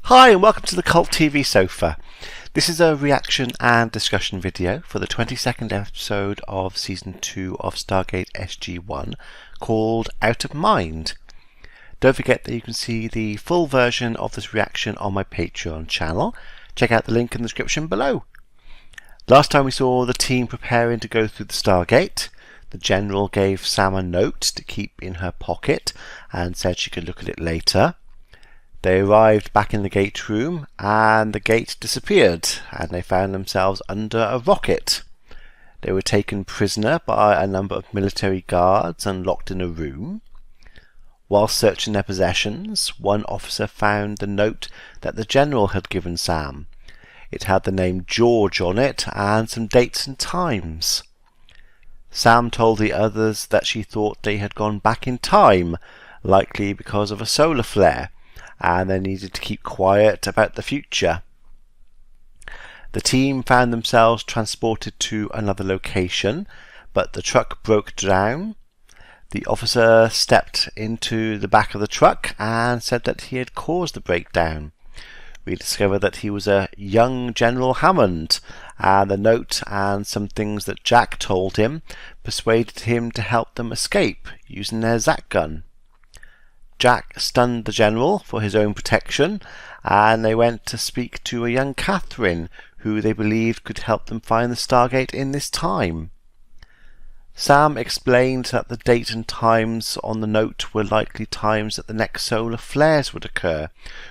Hi and welcome to the Cult TV Sofa. This is a reaction and discussion video for the 22nd episode of Season 2 of Stargate SG1 called Out of Mind. Don't forget that you can see the full version of this reaction on my Patreon channel. Check out the link in the description below. Last time we saw the team preparing to go through the Stargate. The General gave Sam a note to keep in her pocket and said she could look at it later. They arrived back in the gate room and the gate disappeared and they found themselves under a rocket. They were taken prisoner by a number of military guards and locked in a room. While searching their possessions, one officer found the note that the General had given Sam. It had the name George on it and some dates and times. Sam told the others that she thought they had gone back in time, likely because of a solar flare, and they needed to keep quiet about the future. The team found themselves transported to another location, but the truck broke down. The officer stepped into the back of the truck and said that he had caused the breakdown. We discovered that he was a young General Hammond, and the note and some things that Jack told him persuaded him to help them escape using their Zat gun. Jack stunned the General for his own protection, and they went to speak to a young Catherine, who they believed could help them find the Stargate in this time. Sam explained that the date and times on the note were likely times that the next solar flares would occur,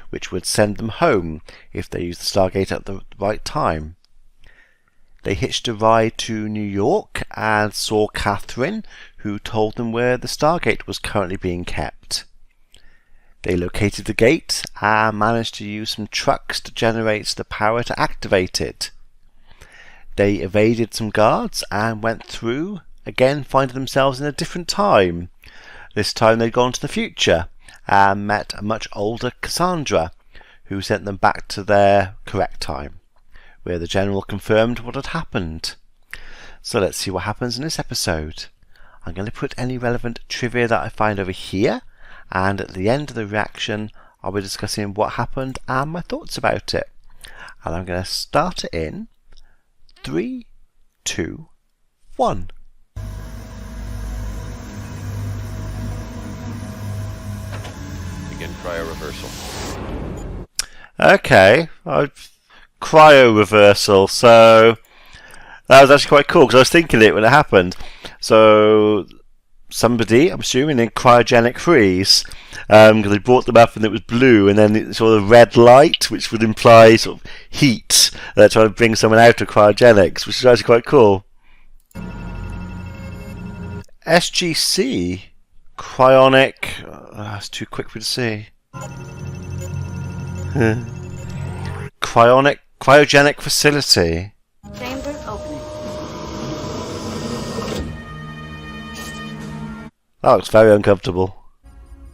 which would send them home if they used the Stargate at the right time. They hitched a ride to New York and saw Catherine, who told them where the Stargate was currently being kept. They located the gate and managed to use some trucks to generate the power to activate it. They evaded some guards and went through, again finding themselves in a different time. This time they'd gone to the future and met a much older Cassandra, who sent them back to their correct time, where the General confirmed what had happened. So let's see what happens in this episode. I'm going to put any relevant trivia that I find over here, and at the end of the reaction I'll be discussing what happened and my thoughts about it. And I'm going to start it in 3, 2, 1. Begin cryo reversal. Okay, cryo reversal, so that was actually quite cool because I was thinking it when it happened. So somebody, I'm assuming, in cryogenic freeze, because they brought them up and it was blue, and then it saw the red light, which would imply sort of heat. They're trying to bring someone out of cryogenics, which is actually quite cool. SGC, cryonic. That's too quick for you to see. Cryogenic facility. Chamber opening. That looks very uncomfortable.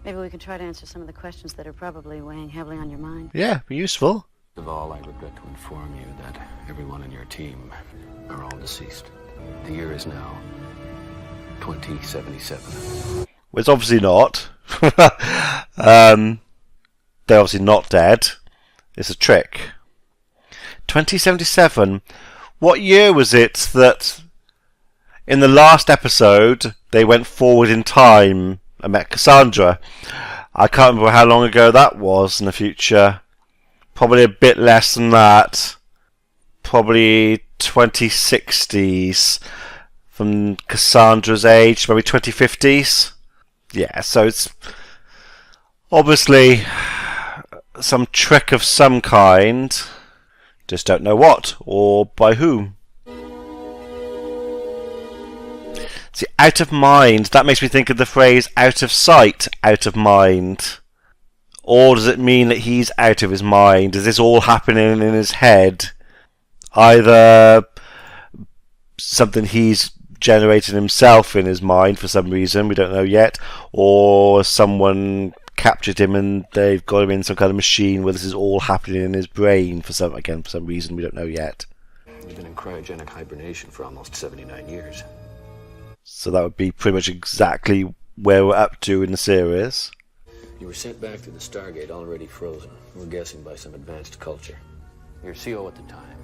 Maybe we can try to answer some of the questions that are probably weighing heavily on your mind. Yeah, be useful. First of all, I regret to inform you that everyone in your team are all deceased. The year is now 2077. Well, it's obviously not. They're obviously not dead. It's a trick. 2077. What year was it that in the last episode they went forward in time and met Cassandra? I can't remember how long ago that was in the future. Probably a bit less than that. Probably 2060s. From Cassandra's age, maybe 2050s. Yeah, so it's obviously some trick of some kind. Just don't know what or by whom. See, out of mind, that makes me think of the phrase out of sight, out of mind. Or does it mean that he's out of his mind? Is this all happening in his head? Either something he's generated himself in his mind for some reason, we don't know yet, or someone captured him and they've got him in some kind of machine where this is all happening in his brain for some reason we don't know yet. You've been in cryogenic hibernation for almost 79 years. So that would be pretty much exactly where we're up to in the series. You were sent back through the Stargate already frozen. We're guessing by some advanced culture. Your CO at the time,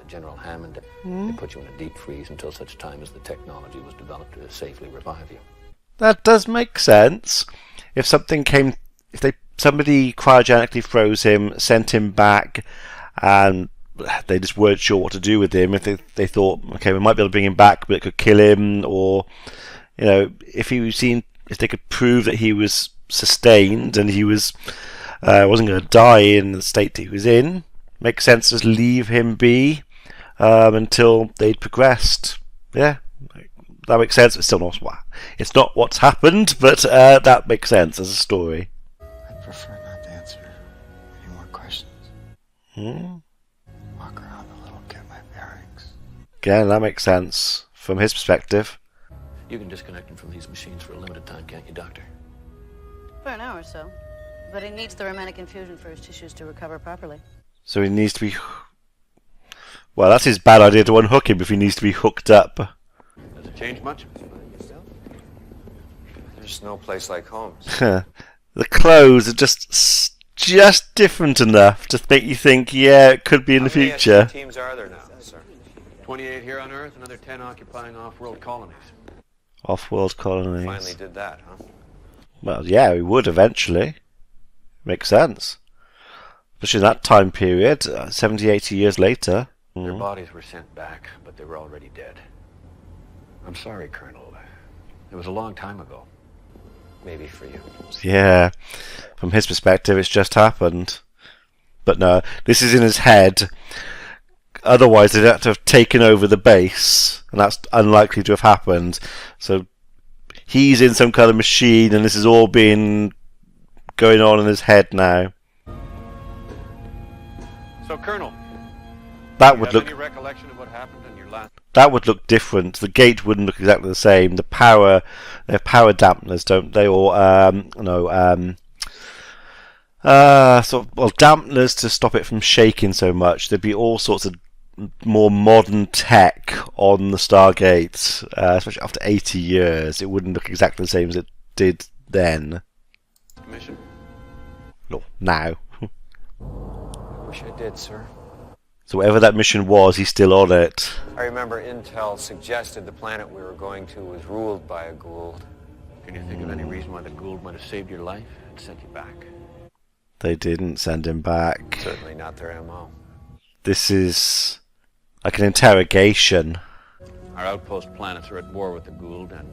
General Hammond, they put you in a deep freeze until such time as the technology was developed to safely revive you. That does make sense. If somebody cryogenically froze him, sent him back, and they just weren't sure what to do with him, if they thought, okay, we might be able to bring him back, but it could kill him, or if they could prove that he was sustained and he wasn't going to die in the state that he was in, makes sense to just leave him be until they'd progressed. Yeah, that makes sense. It's still not what's happened, but that makes sense as a story. I'd prefer not to answer any more questions. Walk around a little, get my bearings. Again, that makes sense from his perspective. You can disconnect him from these machines for a limited time, can't you, Doctor? For an hour or so. But he needs the romantic infusion for his tissues to recover properly. So he needs to be... Well, that's his bad idea to unhook him if he needs to be hooked up. Does it change much? There's no place like home. The clothes are just different enough to make you think, yeah, it could be in the future. How many teams are there now, sir? 28 here on Earth, another 10 occupying off-world colonies. Off-world colonies. Finally did that, huh? Well, yeah, we would eventually. Makes sense. Especially in that time period, 70, 80 years later. Their bodies were sent back, but they were already dead. I'm sorry, Colonel. It was a long time ago. Maybe for you. Yeah, from his perspective, it's just happened. But no, this is in his head. Otherwise, they'd have to have taken over the base, and that's unlikely to have happened. So he's in some kind of machine, and this is all been going on in his head now. So, Colonel, That do would you look have any recollection of what happened in your last... that would look different. The gate wouldn't look exactly the same. They have power dampeners, don't they? Or dampeners to stop it from shaking so much. There'd be all sorts of more modern tech on the Stargate, especially after 80 years. It wouldn't look exactly the same as it did then. mission? No, now. Wish I did, sir. So whatever that mission was, he's still on it. I remember Intel suggested the planet we were going to was ruled by a Gould. Can you think of any reason why the Gould might have saved your life and sent you back? They didn't send him back. Certainly not their MO. This is like an interrogation. Our outpost planets are at war with the Gould, and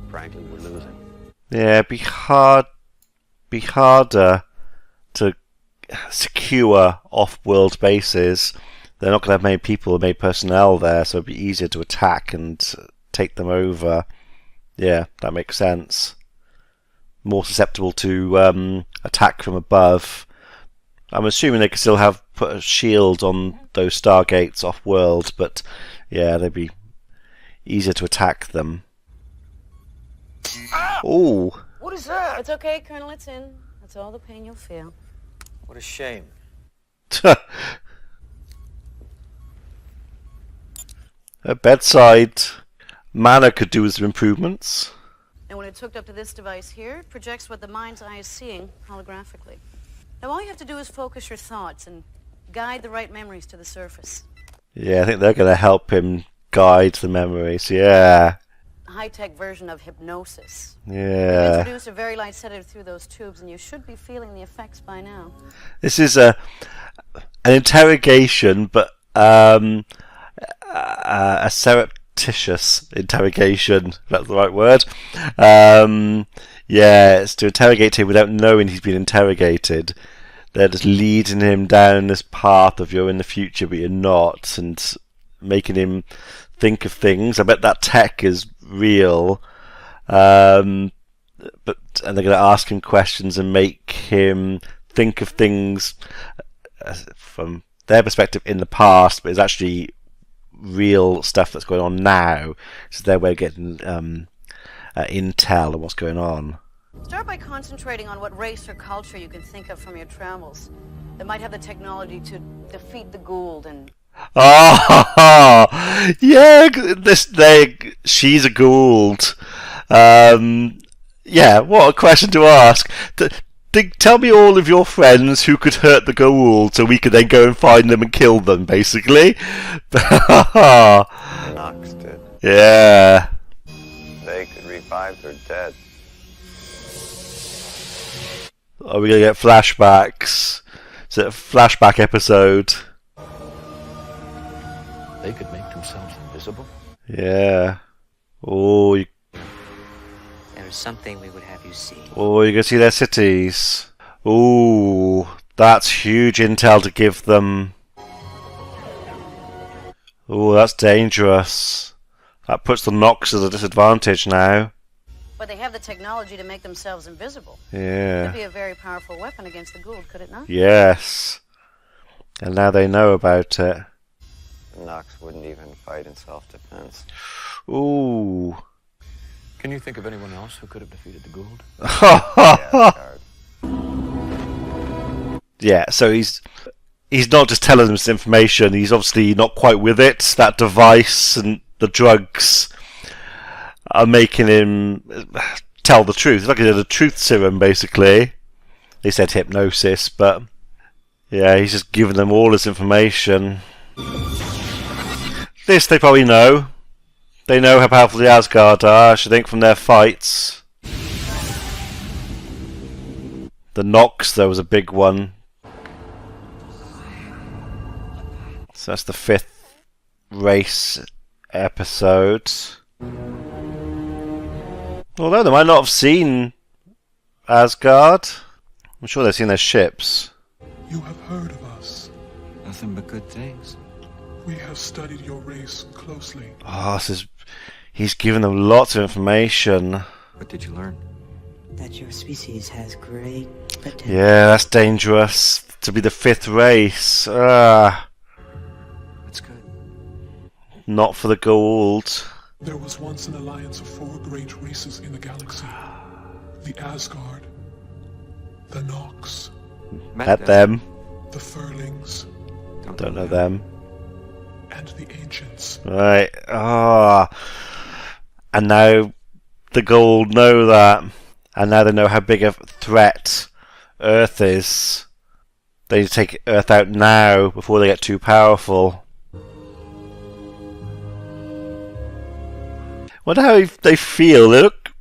frankly, we're losing. Yeah, it'd be harder to secure off-world bases. They're not going to have many people, many personnel there, so it'd be easier to attack and take them over. Yeah, that makes sense. More susceptible to attack from above. I'm assuming they could still put a shield on those Stargates off-world, but yeah, they'd be easier to attack them. Ooh. What is that? It's okay, Colonel, it's in. That's all the pain you'll feel. What a shame. A bedside manner could do with some improvements. And when it's hooked up to this device here, it projects what the mind's eye is seeing holographically. Now all you have to do is focus your thoughts and guide the right memories to the surface. Yeah, I think they're going to help him guide the memories, yeah. A high-tech version of hypnosis. Yeah. Introduce a very light sedative through those tubes and you should be feeling the effects by now. This is an interrogation, but a surreptitious interrogation, if that's the right word. Yeah, it's to interrogate him without knowing he's been interrogated. They're just leading him down this path of you're in the future but you're not, and making him think of things. I bet that tech is real. And they're going to ask him questions and make him think of things from their perspective in the past, but it's actually real stuff that's going on now. So their way of getting intel on what's going on. Start by concentrating on what race or culture you can think of from your travels that might have the technology to defeat the Gould and... Oh, yeah, she's a Gould. Yeah, what a question to ask. Tell me all of your friends who could hurt the Goa'uld so we could then go and find them and kill them, basically. Knox did. Yeah. They could revive their dead. Are we going to get flashbacks? Is it a flashback episode? They could make themselves invisible. Yeah. Oh, There's something we would have you see. oh, you can see their cities. Ooh, that's huge intel to give them. Ooh, that's dangerous. That puts the Nox at a disadvantage now. But they have the technology to make themselves invisible. Yeah. Could be a very powerful weapon against the Goa'uld, could it not? Yes. And now they know about it. Knox wouldn't even fight in self-defense. Ooh. Can you think of anyone else who could have defeated the Goa'uld? Yeah, so he's not just telling them this information, he's obviously not quite with it. That device and the drugs are making him tell the truth. It's like a truth serum, basically. They said hypnosis, but yeah, he's just giving them all this information. This they probably know. They know how powerful the Asgard are, I should think, from their fights. The Nox, though, was a big one. So that's the 5th race episode. Although they might not have seen Asgard. I'm sure they've seen their ships. You have heard of us. Nothing but good things. We have studied your race closely. Oh, he's given them lots of information. What did you learn? That your species has great potential. Yeah, that's dangerous. To be the 5th race. That's good. Not for the Goa'uld. There was once an alliance of 4 great races in the galaxy. The Asgard, the Nox, Met them. the Furlings, Don't know them. and the Ancients. Right. And now the Goa'uld know that. And now they know how big a threat Earth is. They need to take Earth out now before they get too powerful. Wonder how they feel. They look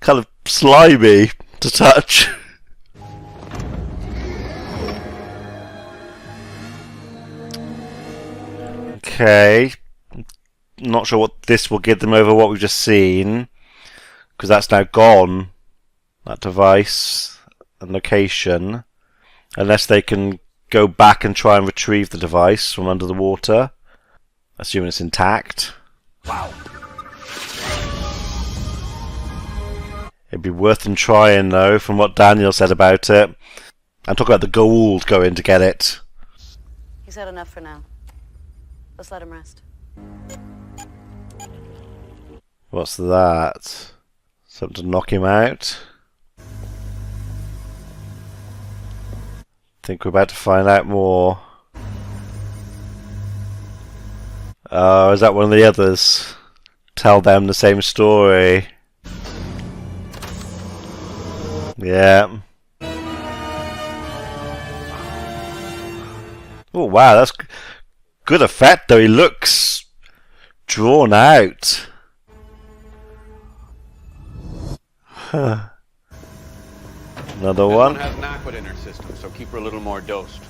kind of slimy to touch. Okay. Not sure what this will give them over what we've just seen. Because that's now gone. That device and location. Unless they can go back and try and retrieve the device from under the water. Assuming it's intact. Wow. It'd be worth them trying, though, from what Daniel said about it. I'm talking about the Goa'uld going to get it. He's had enough for now. Let's let him rest. What's that? Something to knock him out? Think we're about to find out more. Oh, is that one of the others? Tell them the same story. Yeah. Oh wow, that's good effect though. He looks drawn out. Huh. Another one. Has an aqua in her system, so keep her a little more dosed.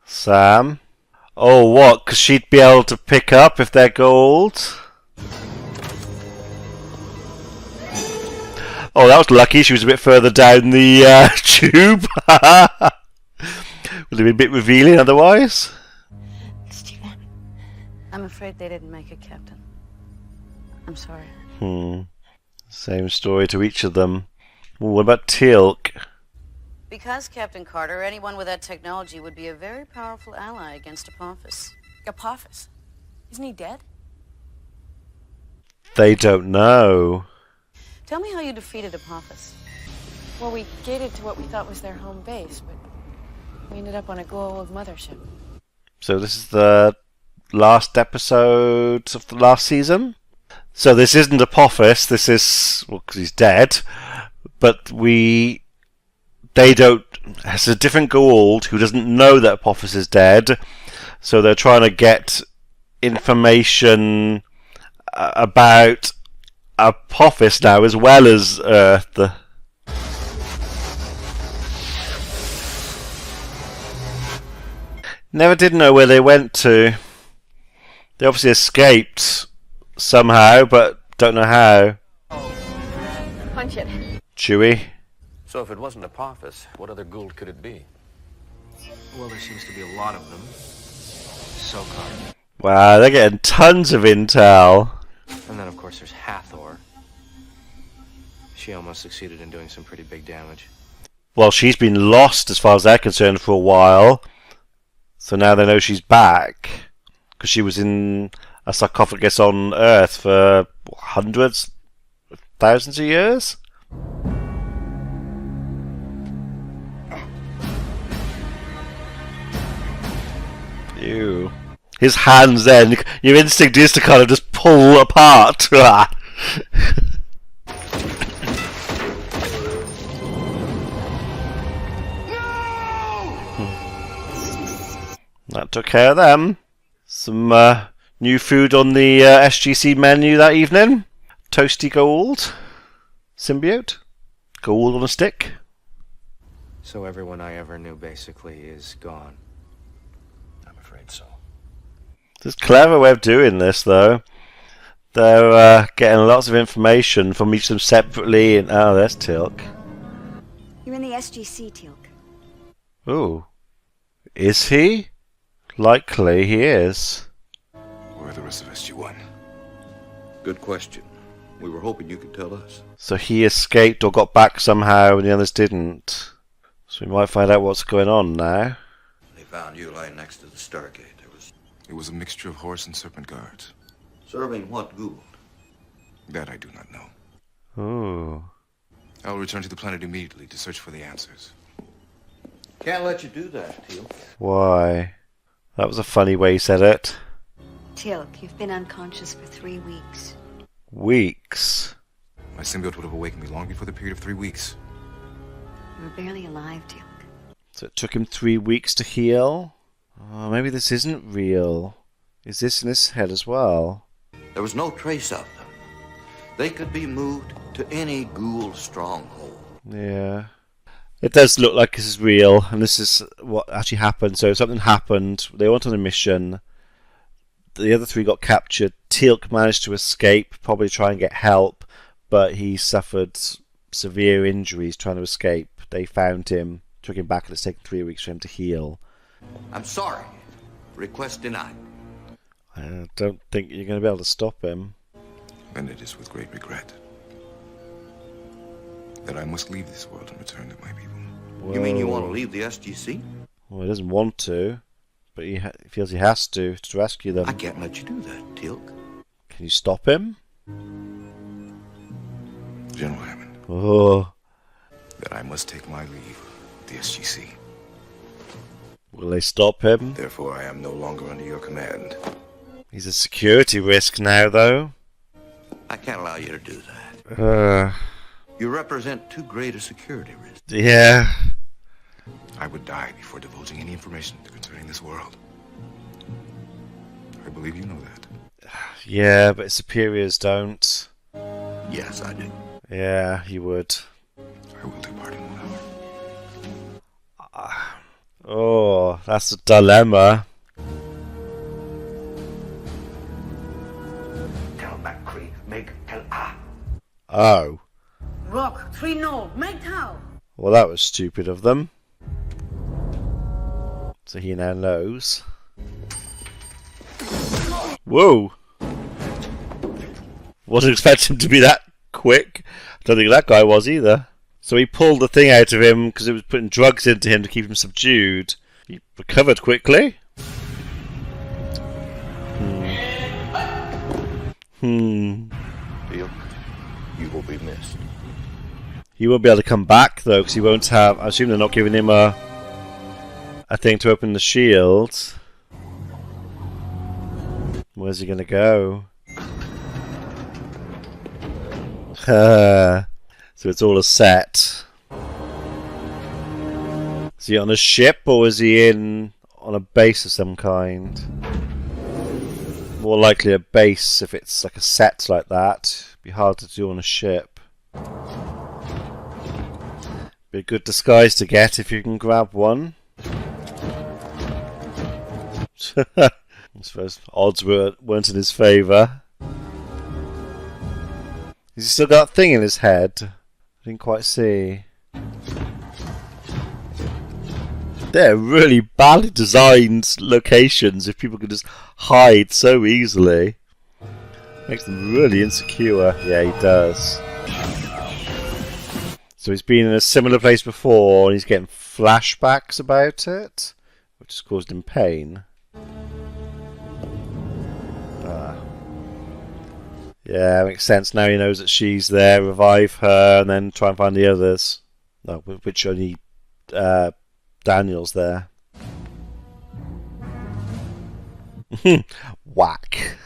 Sam. Oh, what? Because she'd be able to pick up if they're gold? Oh, that was lucky. She was a bit further down the tube. Would it be a bit revealing otherwise? I'm afraid they didn't make it, Captain. I'm sorry. Same story to each of them. Ooh, what about Teal'c? Because, Captain Carter, anyone with that technology would be a very powerful ally against Apophis. Apophis? Isn't he dead? They don't know. Tell me how you defeated Apophis. Well, we gated to what we thought was their home base, but we ended up on a Goa'uld mothership. So this is the last episode of the last season? So this isn't Apophis, this is, well, because he's dead, but they don't. It's a different Goa'uld who doesn't know that Apophis is dead, so they're trying to get information about Apophis now as well as Earth. Never did know where they went to. They obviously escaped somehow, but don't know how. Punch it. Chewie. So if it wasn't Apophis, what other Goa'uld could it be? Well, there seems to be a lot of them. So-called. Wow, they're getting tons of intel. And then, of course, there's Hathor. She almost succeeded in doing some pretty big damage. Well, she's been lost as far as they're concerned for a while. So now they know she's back. Because she was in a sarcophagus on Earth for hundreds, thousands of years? Ew. His hands then, your instinct is to kind of just pull apart. That took care of them. Some new food on the SGC menu that evening. Toasty Goa'uld. Symbiote. Goa'uld on a stick. So everyone I ever knew basically is gone. I'm afraid so. There's a clever way of doing this, though. They're getting lots of information from each of them separately. And oh, there's Teal'c. You're in the SGC, Teal'c. Ooh. Is he? Likely he is. Where are the rest of SG1? Good question. We were hoping you could tell us. So he escaped or got back somehow and the others didn't. So we might find out what's going on now. They found you lying next to the Stargate. It was a mixture of horse and serpent guards. Serving what Goa'uld? That I do not know. Ooh. I'll return to the planet immediately to search for the answers. Can't let you do that, Teal. Why? That was a funny way he said it. Teal'c, you've been unconscious for 3 weeks. Weeks? My symbiote would have awakened me long before the period of 3 weeks. You were barely alive, Teal'c. So it took him 3 weeks to heal? Oh, maybe this isn't real. Is this in his head as well? There was no trace of them. They could be moved to any Goa'uld stronghold. Yeah. It does look like this is real, and this is what actually happened. So something happened, they went on a mission, the other 3 got captured, Teal'c managed to escape, probably try and get help, but he suffered severe injuries trying to escape. They found him, took him back, and it's taken 3 weeks for him to heal. I'm sorry. Request denied. I don't think you're going to be able to stop him. And it is with great regret that I must leave this world and return to my people. Whoa. You mean you want to leave the SGC? Well, he doesn't want to, but he feels he has to rescue them. I can't let you do that, Teal'c. Can you stop him? General Hammond. Oh. That I must take my leave of the SGC. Will they stop him? Therefore, I am no longer under your command. He's a security risk now, though. I can't allow you to do that. You represent too great a security risk. Yeah. I would die before divulging any information concerning this world. I believe you know that. Yeah, but superiors don't. Yes, I do. Yeah, you would. I will depart in 1 hour. Oh, that's a dilemma. Tell McCree, make tell Oh. Rock, 3 no, make how? Well, that was stupid of them. So he now knows. Whoa! Wasn't expecting him to be that quick. I don't think that guy was either. So he pulled the thing out of him because it was putting drugs into him to keep him subdued. He recovered quickly. Teal'c, you will be missed. He won't be able to come back though, because he won't have. I assume they're not giving him a thing to open the shield. Where's he gonna go? So So it's all a set. Is he on a ship or is he on a base of some kind? More likely a base if it's like a set like that. It'd be hard to do on a ship. Be a good disguise to get if you can grab one. I suppose odds weren't in his favour. Has he still got that thing in his head? I didn't quite see. They're really badly designed locations if people can just hide so easily. Makes them really insecure. Yeah, he does. So he's been in a similar place before and he's getting flashbacks about it, which has caused him pain. Yeah, makes sense. Now he knows that she's there, revive her, and then try and find the others. No, which only Daniel's there. Whack.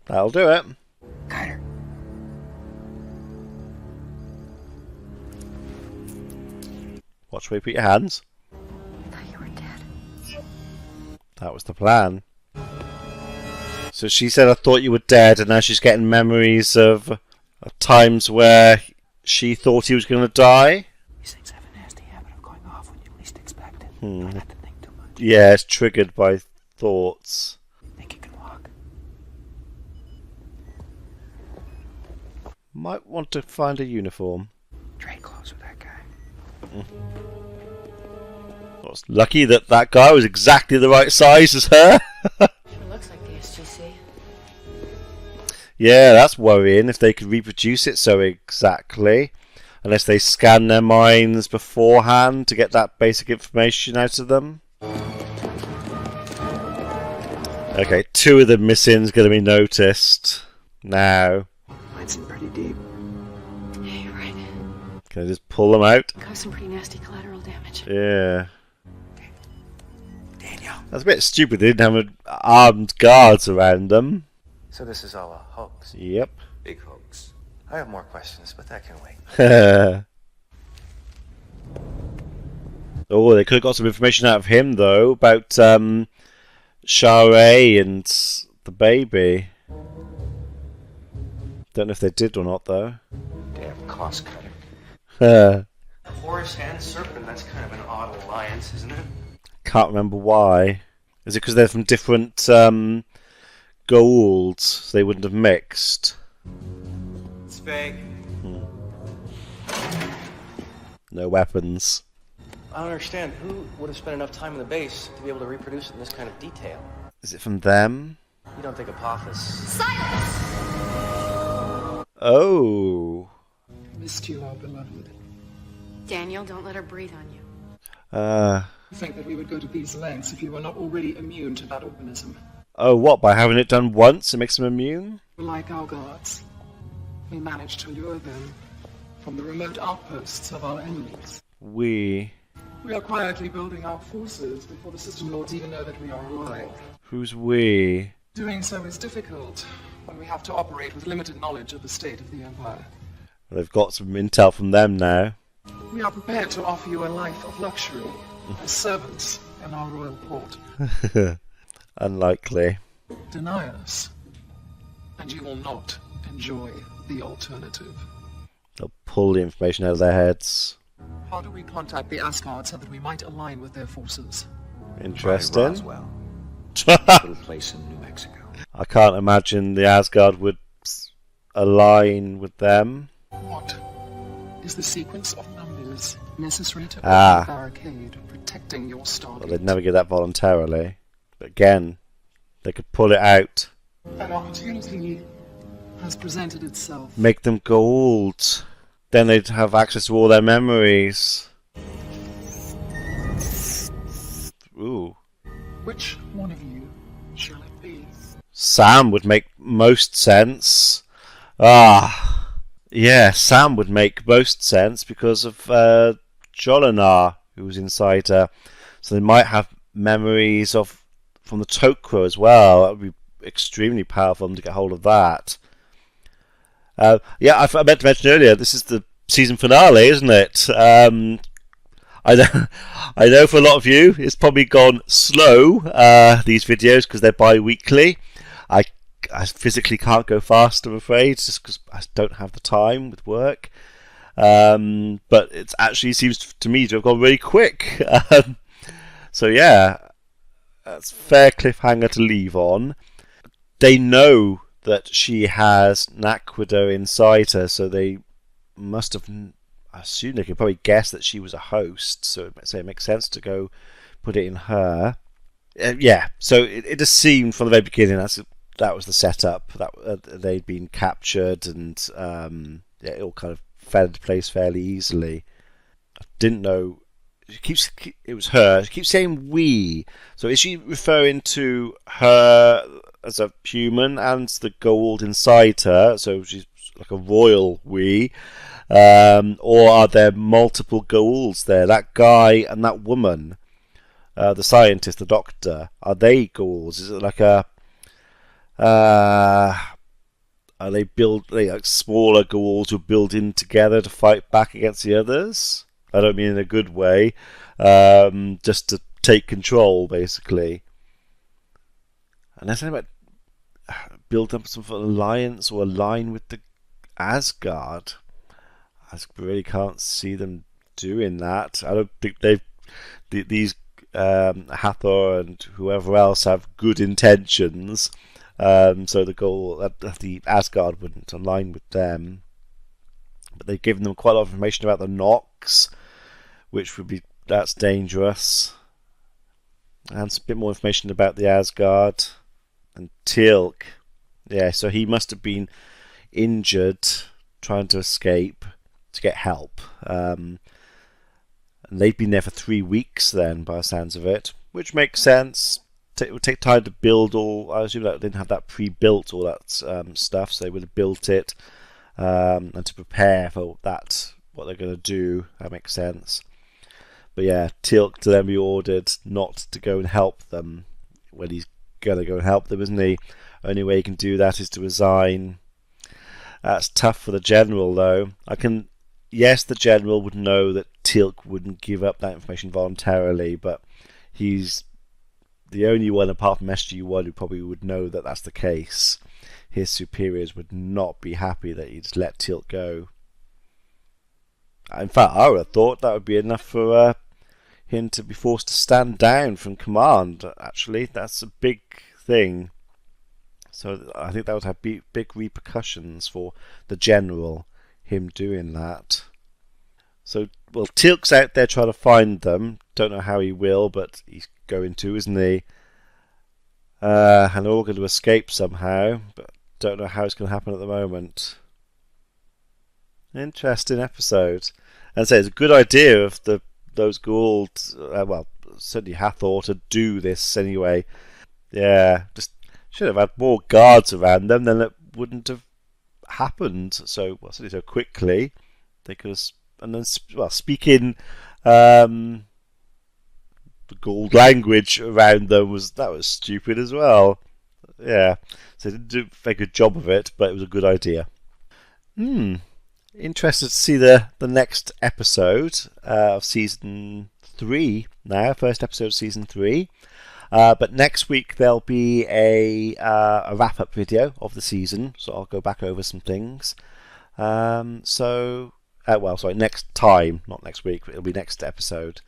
That'll do it. Carter. Watch where you put your hands. I thought you were dead. That was the plan. So she said, I thought you were dead, and now she's getting memories of times where she thought he was going to die. These things have a nasty habit of going off when you least expect it. Try not to think too much. Yeah, it's triggered by thoughts. Think you can walk? Might want to find a uniform. Trade clothes with that guy. Well, it's lucky that that guy was exactly the right size as her. Sure looks like the SGC. Yeah, that's worrying if they could reproduce it so exactly. Unless they scan their minds beforehand to get that basic information out of them. Okay, 2 of them missing is going to be noticed now. Mine seem pretty deep. Yeah, you're right. Can I just pull them out? Caused some pretty nasty collateral damage. Yeah. Daniel. That's a bit stupid. They didn't have armed guards around them. So this is all a hoax? Yep. Big hoax. I have more questions, but that can wait. Oh, they could have got some information out of him, though, about Shara and the baby. Don't know if they did or not, though. Damn cost cutter. Can't Horse and serpent, that's kind of an odd alliance, isn't it? remember why. Is it because they're from different Goa'ulds, so they wouldn't have mixed? It's vague. No weapons. I don't understand. Who would have spent enough time in the base to be able to reproduce it in this kind of detail? Is it from them? You don't think Apophis... Silence! Oh. Missed you, our beloved. Daniel, don't let her breathe on you. I think that we would go to these lengths if you were not already immune to that organism. Oh, what? By having it done once, it makes them immune? Like our guards, we managed to lure them from the remote outposts of our enemies. We We are quietly building our forces before the system lords even know that we are alive. Who's we? Doing so is difficult when we have to operate with limited knowledge of the state of the Empire. They've got some intel from them now. We are prepared to offer you a life of luxury as servants in our royal port. Unlikely. Deny us, and you will not enjoy the alternative. They'll pull the information out of their heads. How do we contact the Asgard so that we might align with their forces? Interesting. Roswell. Little place in New Mexico. I can't imagine the Asgard would align with them. What is the sequence of numbers necessary to open Ah. the barricade protecting your Stargate? Well, they'd never get that voluntarily. But again, they could pull it out. An opportunity has presented itself. Make them gold. Then they'd have access to all their memories. Ooh. Which one of you shall it be? Sam would make most sense. Ah. Yeah, Sam would make most sense because of Jolinar, who was inside her. So they might have memories of from the Tok'ra as well. That would be extremely powerful for them to get hold of that. Yeah, I meant to mention earlier, this is the season finale, isn't it? I know, I know for a lot of you, it's probably gone slow, these videos, because they're bi-weekly. I physically can't go fast, I'm afraid, just because I don't have the time with work. But it actually seems to me to have gone really quick. So yeah, that's a fair cliffhanger to leave on. They know that she has Naquadah inside her, so they must have. I assume they could probably guess that she was a host, so it makes sense to go put it in her. Yeah, so it just seemed from the very beginning that was the setup, that they'd been captured, and yeah, it all kind of fell into place fairly easily. I didn't know. It was her. She keeps saying we. So is she referring to her as a human and the gold inside her? So she's like a royal we. Or are there multiple Goa'ulds there? That guy and that woman, the scientist, the doctor, are they Goa'ulds? Is it like a are they like smaller Goa'ulds who build in together to fight back against the others? I don't mean in a good way, just to take control, basically. And there's something about build up some sort of alliance or align with the Asgard. I really can't see them doing that. I don't think these Hathor and whoever else have good intentions. So the goal that the Asgard wouldn't align with them. But they've given them quite a lot of information about the Nox, which that's dangerous. And a bit more information about the Asgard and Teal'c. Yeah, so he must have been injured trying to escape to get help. And they've been there for 3 weeks then, by the sounds of it, which makes sense. It would take time to build all. I assume that they didn't have that pre-built, all that stuff, so they would have built it and to prepare for that, what they're going to do. That makes sense. But yeah, Teal'c to then be ordered not to go and help them when he's going to go and help them, isn't he? Only way he can do that is to resign. That's tough for the general, though. Yes, the general would know that Teal'c wouldn't give up that information voluntarily, but he's the only one apart from SG1 who probably would know that that's the case. His superiors would not be happy that he'd let Teal'c go. In fact, I would have thought that would be enough for him to be forced to stand down from command. Actually, that's a big thing. So I think that would have big repercussions for the general, him doing that. So, well, Teal'c's out there trying to find them. Don't know how he will, but he's going to, isn't he? And they're all going to escape somehow, but don't know how it's going to happen at the moment. Interesting episode. And so it's a good idea of those Goa'uld, well, certainly Hathor, to do this anyway. Yeah, just should have had more guards around them, then it wouldn't have happened so quickly. They could have, and then speaking the Goa'uld language around them was stupid as well. Yeah, so they didn't do a very good job of it, but it was a good idea. Interested to see the next episode of season 3 now, first episode of season 3. But next week there'll be a wrap-up video of the season, so I'll go back over some things. Next time, not next week, but it'll be next episode.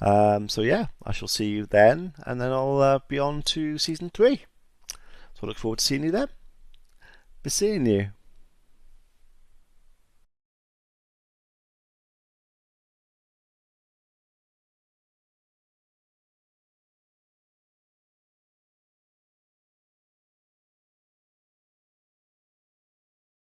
So yeah, I shall see you then, and then I'll be on to season 3. So I look forward to seeing you then. Be seeing you.